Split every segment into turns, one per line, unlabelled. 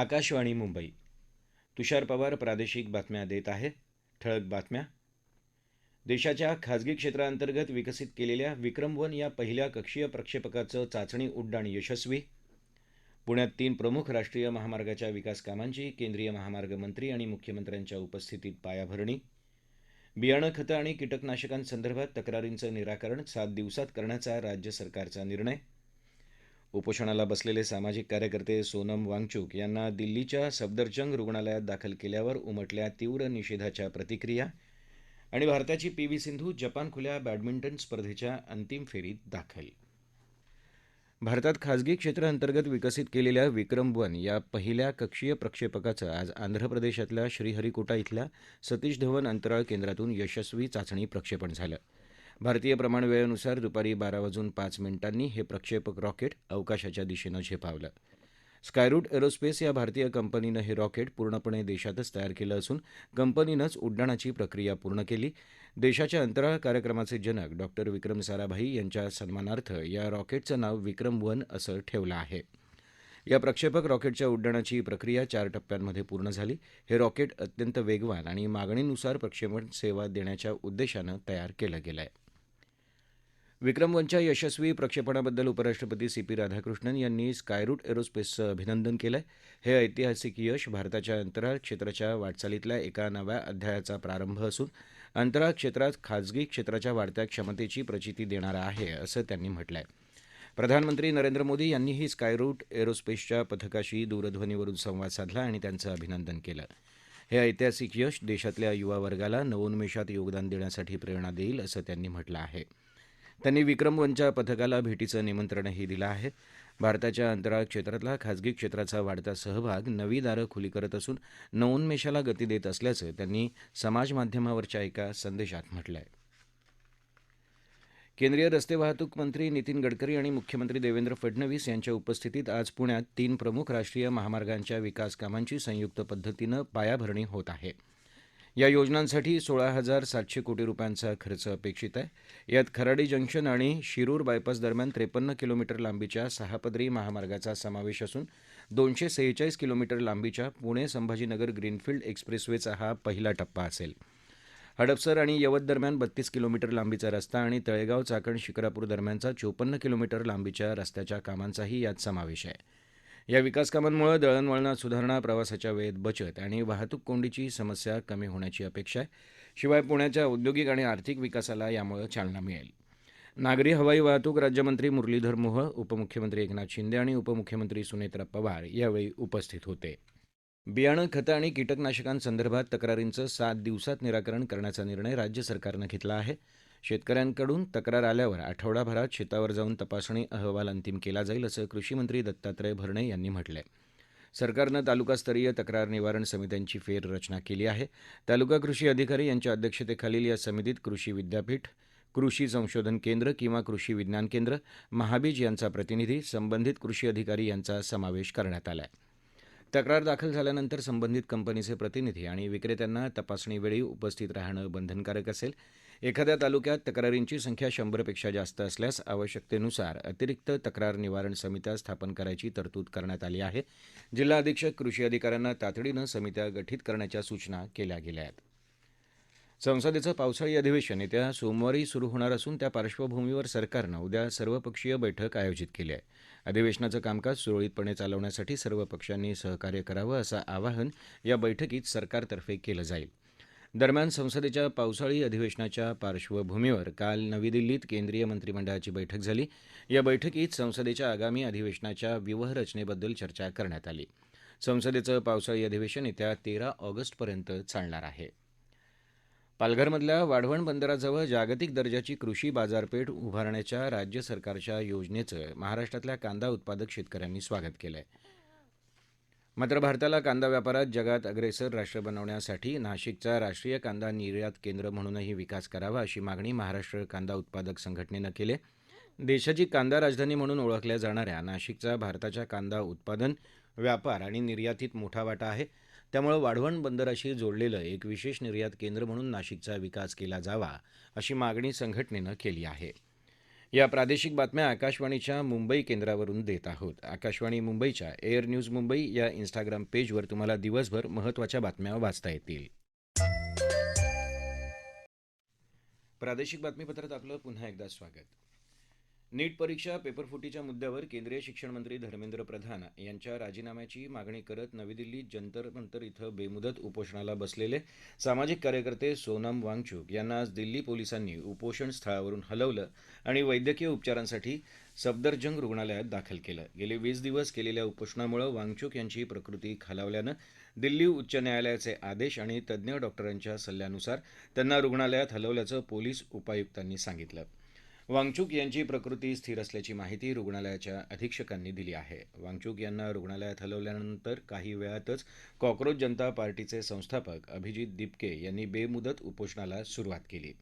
आकाशवाणी मुंबई. तुषार पवार प्रादेशिक बातम्या देत आहे. ठळक बातम्या. देशाच्या खाजगी क्षेत्राअंतर्गत विकसित केलेल्या विक्रम-1 या पहिल्या कक्षीय प्रक्षेपकाचं चाचणी उड्डाण यशस्वी. पुण्यात 3 प्रमुख राष्ट्रीय महामार्गाच्या विकास कामांची केंद्रीय महामार्ग मंत्री आणि मुख्यमंत्र्यांच्या उपस्थितीत पायाभरणी. बियाणं, खतं आणि कीटकनाशकांसंदर्भात तक्रारींचं निराकरण 7 दिवसात करण्याचा राज्य सरकारचा निर्णय. उपोषणाला बसलेले सामाजिक कार्यकर्ते सोनम वांगचुक यांना दिल्लीच्या सफदरजंग रुग्णालयात दाखल केल्यावर उमटल्या तीव्र निषेधाच्या प्रतिक्रिया. आणि भारताची पी.व्ही. सिंधू जपान खुल्या बॅडमिंटन स्पर्धेच्या अंतिम फेरीत दाखल. भारतात खाजगी क्षेत्राअंतर्गत विकसित केलेल्या विक्रम-1 या पहिल्या कक्षीय प्रक्षेपकाचं आज आंध्र प्रदेशातल्या श्रीहरिकोटा इथल्या सतीश धवन अंतराळ केंद्रातून यशस्वी चाचणी प्रक्षेपण झालं. भारतीय प्रमाणवेळेनुसार दुपारी 12:05 हे प्रक्षेपक रॉकेट अवकाशाच्या दिशेनं झेपावलं. स्कायरूट एरोस्पेस या भारतीय कंपनीनं हे रॉकेट पूर्णपणे देशातच तयार केलं असून कंपनीनंच उड्डाणाची प्रक्रिया पूर्ण केली. देशाच्या अंतराळ कार्यक्रमाचे जनक डॉक्टर विक्रम साराभाई यांच्या सन्मानार्थ या रॉकेटचं नाव विक्रम-1 असं ठेवलं आहे. या प्रक्षेपक रॉकेटच्या उड्डाणाची प्रक्रिया 4 टप्प्यांमध्ये पूर्ण झाली. हे रॉकेट अत्यंत वेगवान आणि मागणीनुसार प्रक्षेपण सेवा देण्याच्या उद्देशानं तयार केलं गेलं आहे. विक्रम-1च्या यशस्वी प्रक्षेपणाबद्दल उपराष्ट्रपती सी.पी. राधाकृष्णन यांनी स्कायरूट एरोस्पेसचं अभिनंदन केलं आहे. हे ऐतिहासिक यश भारताच्या अंतराळ क्षेत्राच्या वाटचालीतल्या एका नव्या अध्यायाचा प्रारंभ असून अंतराळ क्षेत्रात खाजगी क्षेत्राच्या वाढत्या क्षमतेची प्रचिती देणारं आहे, असं त्यांनी म्हटलं आहे. प्रधानमंत्री नरेंद्र मोदी यांनीही स्कायरूट एरोस्पेसच्या पथकाशी दूरध्वनीवरून संवाद साधला आणि त्यांचं अभिनंदन केलं. हे ऐतिहासिक यश देशातल्या युवा वर्गाला नवोन्मेषात योगदान देण्यासाठी प्रेरणा देईल, असं त्यांनी म्हटलं आहे. त्यांनी विक्रम-1च्या पथकाला भेटीचं निमंत्रणही दिलं आहे. भारताच्या अंतराळ क्षेत्रातला खाजगी क्षेत्राचा वाढता सहभाग नवी दारं खुली करत असून नवोन्मेषाला गती देत असल्याचं त्यांनी समाजमाध्यमावरच्या एका संदेशात म्हटलं आहे. केंद्रीय रस्ते वाहतूक मंत्री नितीन गडकरी आणि मुख्यमंत्री देवेंद्र फडणवीस यांच्या उपस्थितीत आज पुण्यात 3 प्रमुख राष्ट्रीय महामार्गांच्या विकास कामांची संयुक्त पद्धतीनं पायाभरणी होत आहे. या योजनांसाठी 16,700 कोटी रुपयांचा खर्च अपेक्षित आहे. यात खराडी जंक्शन आणि शिरूर बायपास दरम्यान 53 किलोमीटर लांबीच्या 6 पदरी महामार्गाचा समावेश असून 246 किलोमीटर लांबीच्या पुणे संभाजीनगर ग्रीनफील्ड एक्सप्रेसवेचा हा पहिला टप्पा असेल. हडपसर आणि यवत दरम्यान 32 किलोमीटर लांबीचा रस्ता आणि तळेगाव चाकण शिक्रापूर दरम्यानचा 54 किलोमीटर लांबीच्या रस्त्याच्या कामांचाही यात समावेश आहे. या विकासकामांमुळे दळणवळणात सुधारणा, प्रवासाच्या वेळेत बचत आणि वाहतूक कोंडीची समस्या कमी होण्याची अपेक्षा आहे. शिवाय पुण्याच्या औद्योगिक आणि आर्थिक विकासाला यामुळे चालना मिळेल. नागरी हवाई वाहतूक राज्यमंत्री मुरलीधर मोहोळ, उपमुख्यमंत्री एकनाथ शिंदे आणि उपमुख्यमंत्री सुनेत्रा पवार यावेळी उपस्थित होते. बियाणं, खतं आणि कीटकनाशकांसंदर्भात तक्रारींचं 7 दिवसात निराकरण करण्याचा निर्णय राज्य सरकारनं घेतला आहे. शेतकऱ्यांकडून तक्रार आल्यावर आठवडाभरात शेतावर जाऊन तपासणी अहवाल अंतिम केला जाईल, असं कृषीमंत्री दत्तात्रय भरणे यांनी म्हटलंय. सरकारनं तालुकास्तरीय तक्रार निवारण समित्यांची फेररचना केली आहे. तालुका कृषी अधिकारी यांच्या अध्यक्षतेखालील या समितीत कृषी विद्यापीठ, कृषी संशोधन केंद्र किंवा कृषी विज्ञान केंद्र, महाबीज यांचा प्रतिनिधी, संबंधित कृषी अधिकारी यांचा समावेश करण्यात आला आहे. तक्रार दाखल झाल्यानंतर संबंधित कंपनीचे प्रतिनिधी आणि विक्रेत्यांना तपासणीवेळी उपस्थित राहणं बंधनकारक असेल. एखाद्या तालुक्यात तक्रारींची संख्या 100पेक्षा जास्त असल्यास आवश्यकतेनुसार अतिरिक्त तक्रार निवारण समित्या स्थापन करायची तरतूद करण्यात आली आहे. जिल्हा अधीक्षक कृषी अधिकाऱ्यांना तातडीनं समित्या गठीत करण्याच्या सूचना केल्या गेल्या आहेत. संसदेचं पावसाळी अधिवेशन येत्या सोमवारी सुरू होणार असून त्या पार्श्वभूमीवर सरकारनं उद्या सर्वपक्षीय बैठक आयोजित केली आहे. अधिवेशनाचं कामकाज सुरळीतपणे चालवण्यासाठी सर्व पक्षांनी सहकार्य करावं असं आवाहन या बैठकीत सरकारतर्फे केलं जाईल. दरम्यान संसदेच्या पावसाळी अधिवेशनाच्या पार्श्वभूमीवर काल नवी दिल्लीत केंद्रीय मंत्रिमंडळाची बैठक झाली. या बैठकीत संसदेच्या आगामी अधिवेशनाच्या व्यूहरचनेबद्दल चर्चा करण्यात आली. संसदेचं पावसाळी अधिवेशन येत्या 13 ऑगस्टपर्यंत चालणार आहे. पालघरमधल्या वाढवण बंदराजवळ जागतिक दर्जाची कृषी बाजारपेठ उभारण्याच्या राज्य सरकारच्या योजनेचं महाराष्ट्रातल्या कांदा उत्पादक शेतकऱ्यांनी स्वागत केलं आहे. मात्र भारताला कांदा व्यापारात जगात अग्रेसर राष्ट्र बनवण्यासाठी नाशिकचा राष्ट्रीय कांदा निर्यात केंद्र म्हणूनही विकास करावा, अशी मागणी महाराष्ट्र कांदा उत्पादक संघटनेनं केली आहे. देशाची कांदा राजधानी म्हणून ओळखल्या जाणाऱ्या नाशिकचा भारताच्या कांदा उत्पादन, व्यापार आणि निर्यातीत मोठा वाटा आहे. त्यामुळे वाढवण बंदराशी जोडलेलं एक विशेष निर्यात केंद्र म्हणून नाशिकचा विकास केला जावा, अशी मागणी संघटनेनं केली आहे. या प्रादेशिक बातम्या आकाशवाणीच्या मुंबई केंद्रावरून देत आहोत. आकाशवाणी मुंबईच्या एअर न्यूज मुंबई या इंस्टाग्राम पेजवर तुम्हाला दिवसभर महत्त्वाच्या बातम्या वाचता येतील. प्रादेशिक बातमीपत्रात आपलं पुन्हा एकदा स्वागत. नीट परीक्षा पेपरफुटीच्या मुद्द्यावर केंद्रीय शिक्षण मंत्री धर्मेंद्र प्रधान यांच्या राजीनाम्याची मागणी करत नवी दिल्लीत जंतर मंतर इथं बेमुदत उपोषणाला बसलेले सामाजिक कार्यकर्ते सोनम वांगचुक यांना आज दिल्ली पोलिसांनी उपोषण स्थळावरून हलवलं आणि वैद्यकीय उपचारांसाठी सफदरजंग रुग्णालयात दाखल केलं. गेले 20 दिवस केलेल्या उपोषणामुळे वांगचुक यांची प्रकृती खालावल्यानं दिल्ली उच्च न्यायालयाचे आदेश आणि तज्ज्ञ डॉक्टरांच्या सल्ल्यानुसार त्यांना रुग्णालयात हलवल्याचं पोलीस उपायुक्तांनी सांगितलं. वांगचुक यांची प्रकृती स्थिर असल्याची माहिती रुग्णालयाच्या अधीक्षकांनी दिली आहे. वांगचुक यांना रुग्णालयात हलवल्यानंतर काही वेळातच कॉक्रोच जनता पार्टीचे संस्थापक अभिजित दिपके यांनी बेमुदत उपोषणाला सुरुवात केली.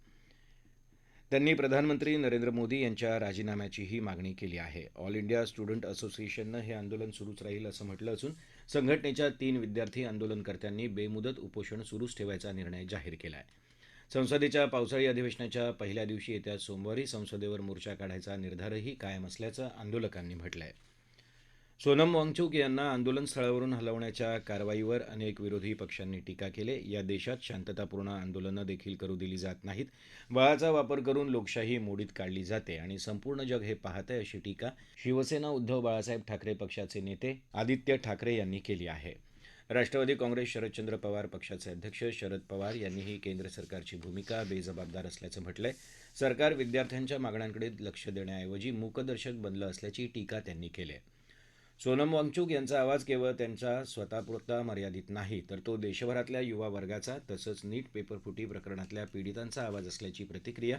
त्यांनी प्रधानमंत्री नरेंद्र मोदी यांच्या राजीनाम्याचीही मागणी केली आहे. ऑल इंडिया स्टुडंट असोसिएशननं हे आंदोलन सुरूच राहील असं म्हटलं असून संघटनेच्या 3 विद्यार्थी आंदोलनकर्त्यांनी बेमुदत उपोषण सुरूच ठेवायचा निर्णय जाहीर केला आहे. संसदेच्या पावसाळी अधिवेशनाच्या पहिल्या दिवशी येत्या सोमवारी संसदेवर मोर्चा काढायचा निर्धारही कायम असल्याचं आंदोलकांनी म्हटलंय. सोनम वांगचुक यांना आंदोलनस्थळावरून हलवण्याच्या कारवाईवर अनेक विरोधी पक्षांनी टीका केली. या देशात शांततापूर्ण आंदोलनं देखील करू दिली जात नाहीत. बळाचा वापर करून लोकशाही मोडीत काढली जाते आणि संपूर्ण जग हे पाहतंय अशी टीका शिवसेना उद्धव बाळासाहेब ठाकरे पक्षाचे नेते आदित्य ठाकरे यांनी केली आहे. राष्ट्रवादी काँग्रेस शरदचंद्र पवार पक्षाचे अध्यक्ष शरद पवार यांनीही केंद्र सरकारची भूमिका बेजबाबदार असल्याचं म्हटलंय. सरकार विद्यार्थ्यांच्या मागण्यांकडे लक्ष देण्याऐवजी मूकदर्शक बनलं असल्याची टीका त्यांनी केली. सोनम वांगचुक यांचा आवाज केवळ त्यांच्या स्वतःपुरता मर्यादित नाही, तर तो देशभरातल्या युवा वर्गाचा तसंच नीट पेपरफुटी प्रकरणातल्या पीडितांचा आवाज असल्याची प्रतिक्रिया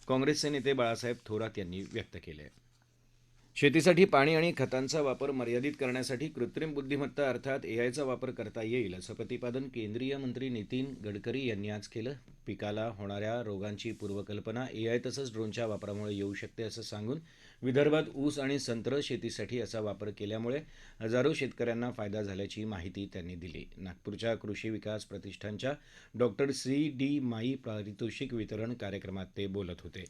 काँग्रेसचे नेते बाळासाहेब थोरात यांनी व्यक्त केली आहे. शेतीसाठी पाणी आणि खतांचा वापर मर्यादित करण्यासाठी कृत्रिम बुद्धिमत्ता अर्थात एआयचा वापर करता येईल असं प्रतिपादन केंद्रीय मंत्री नितीन गडकरी यांनी आज केलं. पिकाला होणाऱ्या रोगांची पूर्वकल्पना एआय तसंच ड्रोनच्या वापरामुळे येऊ शकते असं सांगून विदर्भात ऊस आणि संत्र शेतीसाठी याचा वापर केल्यामुळे हजारो शेतकऱ्यांना फायदा झाल्याची माहिती त्यांनी दिली. नागपूरच्या कृषी विकास प्रतिष्ठानच्या डॉक्टर सी.डी. माई पारितोषिक वितरण कार्यक्रमात ते बोलत होते.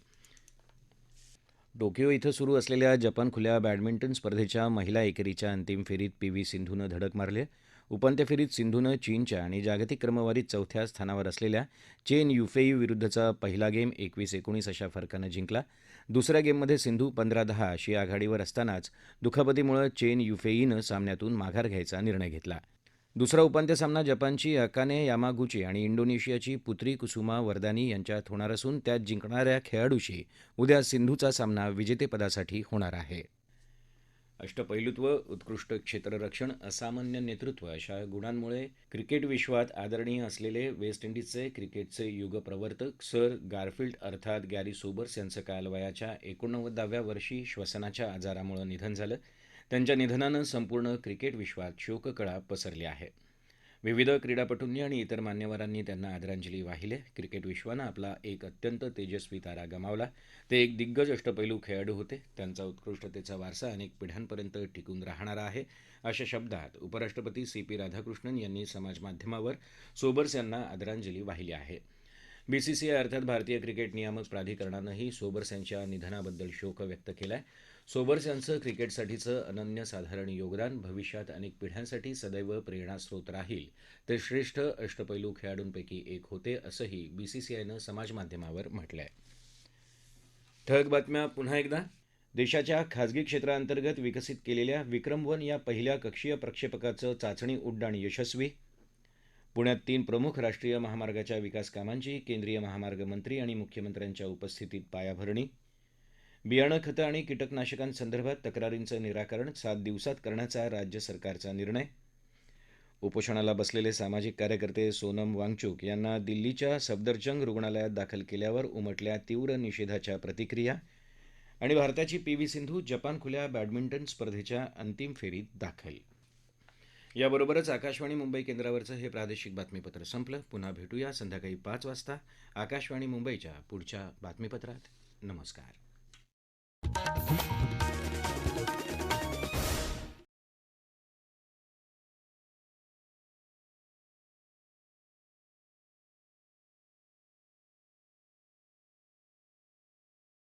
टोकियो इथं सुरू असलेल्या जपान खुल्या बॅडमिंटन स्पर्धेच्या महिला एकेरीच्या अंतिम फेरीत पी.व्ही. सिंधूनं धडक मारली आहे. उपांत्य फेरीत सिंधूनं चीनच्या आणि जागतिक क्रमवारीत 4थ्या स्थानावर असलेल्या चेन युफेई विरुद्धचा पहिला गेम 21-19 अशा फरकानं जिंकला. दुसऱ्या गेममध्ये सिंधू 15-10 अशी आघाडीवर असतानाच दुखापतीमुळे चेन युफेईनं सामन्यातून माघार घ्यायचा निर्णय घेतला. दुसरा उपांत्य सामना जपानची अकाने यामागुची आणि इंडोनेशियाची पुत्री कुसुमा वरदानी यांच्यात होणार असून त्यात जिंकणाऱ्या खेळाडूशी उद्या सिंधूचा सामना विजेतेपदासाठी होणार आहे. अष्टपैलुत्व, उत्कृष्ट क्षेत्ररक्षण, असामान्य नेतृत्व अशा गुणांमुळे क्रिकेट विश्वात आदरणीय असलेले वेस्ट इंडिजचे क्रिकेटचे युगप्रवर्तक सर गारफिल्ड अर्थात गॅरी सोबर्स यांचं काल वयाच्या 89व्या वर्षी श्वसनाच्या आजारामुळे निधन झालं. त्यांच्या निधनानं संपूर्ण क्रिकेट विश्वात शोककळा पसरली आहे. विविध क्रीडापटूंनी आणि इतर मान्यवरांनी त्यांना आदरांजली वाहिली. क्रिकेट विश्वानं आपला एक अत्यंत तेजस्वी तारा गमावला. ते एक दिग्गज अष्टपैलू खेळाडू होते. त्यांचा उत्कृष्टतेचा वारसा अनेक पिढ्यांपर्यंत टिकून राहणार आहे अशा शब्दात उपराष्ट्रपती सी.पी. राधाकृष्णन यांनी समाजमाध्यमावर सोबर्स यांना आदरांजली वाहिली आहे. बीसीसीआय अर्थात भारतीय क्रिकेट नियामक प्राधिकरणानंही सोबर्स यांच्या निधनाबद्दल शोक व्यक्त केला आहे. सोबर्स यांचं क्रिकेटसाठीचं अनन्यसाधारण योगदान भविष्यात अनेक पिढ्यांसाठी सदैव प्रेरणास्रोत राहील. ते श्रेष्ठ अष्टपैलू खेळाडूंपैकी एक होते असंही बीसीसीआयनं समाजमाध्यमावर म्हटलंय. ठळक बातम्या पुन्हा एकदा. देशाच्या खाजगी क्षेत्राअंतर्गत विकसित केलेल्या विक्रम-1 या पहिल्या कक्षीय प्रक्षेपकाचं चाचणी उड्डाण यशस्वी. पुण्यात 3 प्रमुख राष्ट्रीय महामार्गाच्या विकास कामांची केंद्रीय महामार्ग मंत्री आणि मुख्यमंत्र्यांच्या उपस्थितीत पायाभरणी. बियाणं, खतं आणि कीटकनाशकांसंदर्भात तक्रारींचं निराकरण 7 दिवसात करण्याचा राज्य सरकारचा निर्णय. उपोषणाला बसलेले सामाजिक कार्यकर्ते सोनम वांगचुक यांना दिल्लीच्या सफदरजंग रुग्णालयात दाखल केल्यावर उमटल्या तीव्र निषेधाच्या प्रतिक्रिया. आणि भारताची पी.व्ही. सिंधू जपान खुल्या बॅडमिंटन स्पर्धेच्या अंतिम फेरीत दाखल. याबरोबरच आकाशवाणी मुंबई केंद्रावरचं हे प्रादेशिक बातमीपत्र संपलं. पुन्हा भेटूया संध्याकाळी 5 वाजता आकाशवाणी मुंबईच्या पुढच्या बातमीपत्रात. नमस्कार.